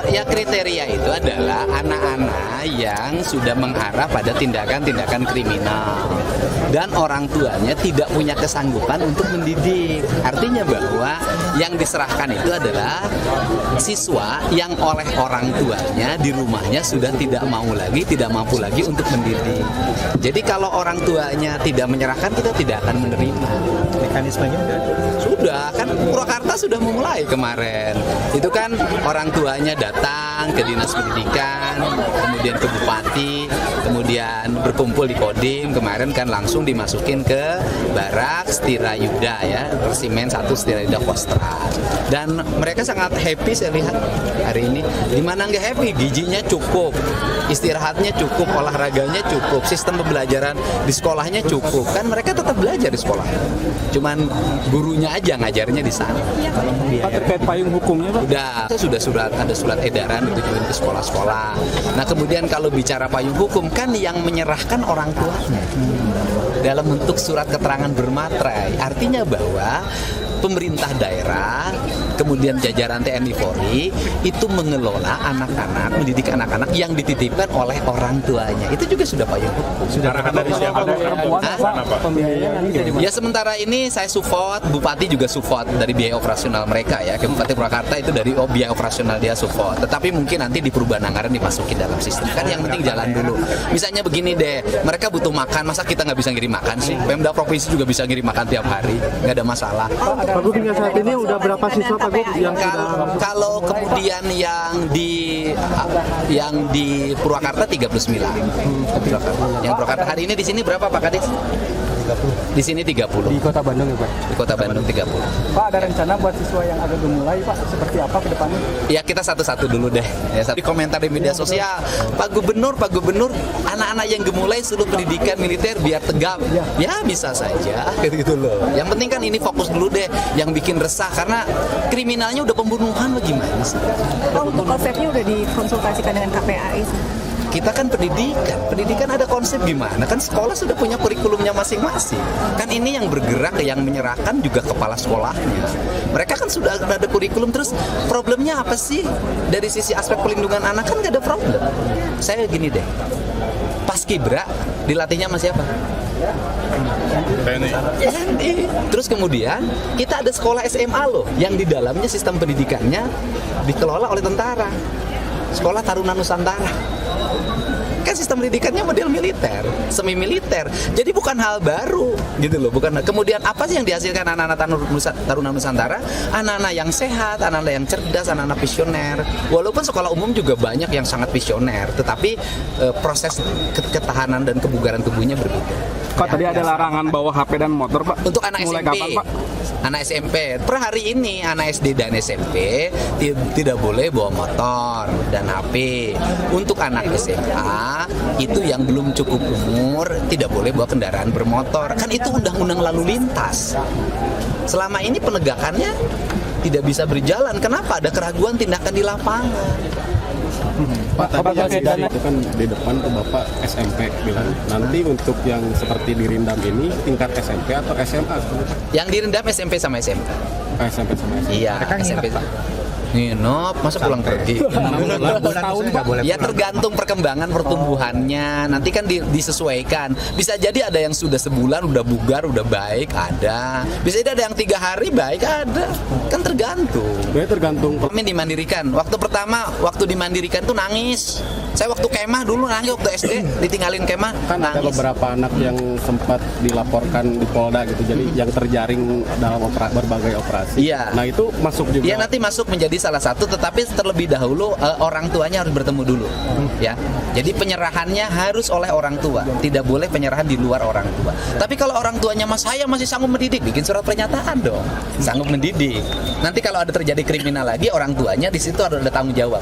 Ya kriteria itu adalah anak-anak yang sudah mengarah pada tindakan-tindakan kriminal dan orang tuanya tidak punya kesanggupan untuk mendidik. Artinya bahwa yang diserahkan itu adalah siswa yang oleh orang tuanya di rumahnya sudah tidak mau lagi, tidak mampu lagi untuk mendidik. Jadi kalau orang tuanya tidak menyerahkan, kita tidak akan menerima. Mekanismenya Sudah, kan Purwakarta sudah memulai kemarin. Itu kan orang tuanya datang ke Dinas Pendidikan, kemudian ke Bupati, kemudian berkumpul di Kodim, kemarin kan langsung dimasukin ke Barak Stirayuda ya, Resimen 1 Stirayuda Kostrad. Dan mereka sangat happy saya lihat hari ini. Dimana nggak happy, gizinya cukup, istirahatnya cukup, olahraganya cukup, sistem pembelajaran di sekolahnya cukup. Kan mereka tetap belajar di sekolah. Cuman gurunya aja ngajarnya di sana. Pak, terkait payung hukumnya Pak? Sudah ada surat edaran ditujuin ke sekolah-sekolah. Nah kemudian kalau bicara payung hukum kan yang menyerahkan orang tuanya dalam bentuk surat keterangan bermaterai. Artinya bahwa pemerintah daerah, kemudian jajaran TNI Polri itu mengelola anak-anak, mendidik anak-anak yang dititipkan oleh orang tuanya. Itu juga sudah payung hukum. sudah dari siapa? Ya sementara ini saya support, Bupati juga support dari biaya operasional mereka ya. Bupati Purwakarta itu dari biaya operasional dia support. Tetapi mungkin nanti di perubahan anggaran dimasukin dalam sistem. Kan yang penting jalan dulu. Misalnya begini deh, mereka butuh makan, masa kita nggak bisa ngirim makan sih? Pemda provinsi juga bisa ngirim makan tiap hari, nggak ada masalah. Pak Gub, hingga saat ini udah berapa siswa Pak Gub yang Kalau kemudian yang di Purwakarta 39. Yang Purwakarta hari ini di sini berapa Pak Kadis? Di sini 30. di Kota Bandung ya Pak? Di Kota Bandung 30. Pak, ada rencana buat siswa yang agak gemulai Pak, seperti apa ke depannya? Ya kita satu-satu dulu deh. Ya, di komentar di media sosial, Pak Gubernur, anak-anak yang gemulai suruh pendidikan militer biar tegap. Ya bisa saja, gitu loh. Yang penting kan ini fokus dulu deh. Yang bikin resah karena kriminalnya udah pembunuhan bagaimana sih? Oh, untuk konsepnya udah dikonsultasikan dengan KPAI? Kita kan pendidikan ada konsep gimana, kan sekolah sudah punya kurikulumnya masing-masing. Kan ini yang bergerak, yang menyerahkan juga kepala sekolahnya. Mereka kan sudah ada kurikulum, terus problemnya apa sih? Dari sisi aspek pelindungan anak kan gak ada problem. Saya gini deh, Paskibra dilatihnya sama siapa? TNI. Terus kemudian kita ada sekolah SMA loh, yang di dalamnya sistem pendidikannya dikelola oleh tentara. Sekolah Taruna Nusantara. Kan sistem pendidikannya model militer, semi militer. Jadi bukan hal baru gitu loh, bukan. Kemudian apa sih yang dihasilkan anak-anak Taruna Nusantara? Anak-anak yang sehat, anak-anak yang cerdas, anak-anak visioner. Walaupun sekolah umum juga banyak yang sangat visioner, tetapi proses ketahanan dan kebugaran tubuhnya berbeda. Pak, tadi ada larangan bawa HP dan motor Pak. Untuk anak Mulai SMP, kapan, Pak? Anak SMP, per hari ini anak SD dan SMP tidak boleh bawa motor dan HP. Untuk anak SMA itu yang belum cukup umur tidak boleh bawa kendaraan bermotor. Kan itu undang-undang lalu lintas. Selama ini penegakannya tidak bisa berjalan. Kenapa? Ada keraguan tindakan di lapangan. Pak, tadi yang sidang itu kan di depan tuh Bapak SMP bilang. Nanti untuk yang seperti dirindam ini tingkat SMP atau SMA? Yang direndam SMP sama SMA. SMP sama SMA. Iya, SMP. Nginep, masa pulang pergi? Ya tergantung perkembangan pertumbuhannya. Nanti kan disesuaikan. Bisa jadi ada yang sudah sebulan udah bugar, udah baik, ada. Bisa jadi ada yang 3 hari baik, ada. Kan tergantung. Tergantung. Kami dimandirikan. Waktu pertama, waktu dimandirikan tuh nangis. Saya waktu kemah dulu nangis, waktu SD ditinggalin kemah. Kan ada nangis. beberapa anak yang sempat dilaporkan di Polda gitu. Jadi yang terjaring dalam berbagai operasi. Iya. Nah itu masuk juga. Iya, nanti masuk menjadi salah satu, tetapi terlebih dahulu orang tuanya harus bertemu dulu, ya. Jadi penyerahannya harus oleh orang tua, tidak boleh penyerahan di luar orang tua. Tapi kalau orang tuanya saya masih sanggup mendidik, bikin surat pernyataan dong, sanggup mendidik. Nanti kalau ada terjadi kriminal lagi, orang tuanya di situ harus ada tanggung jawab.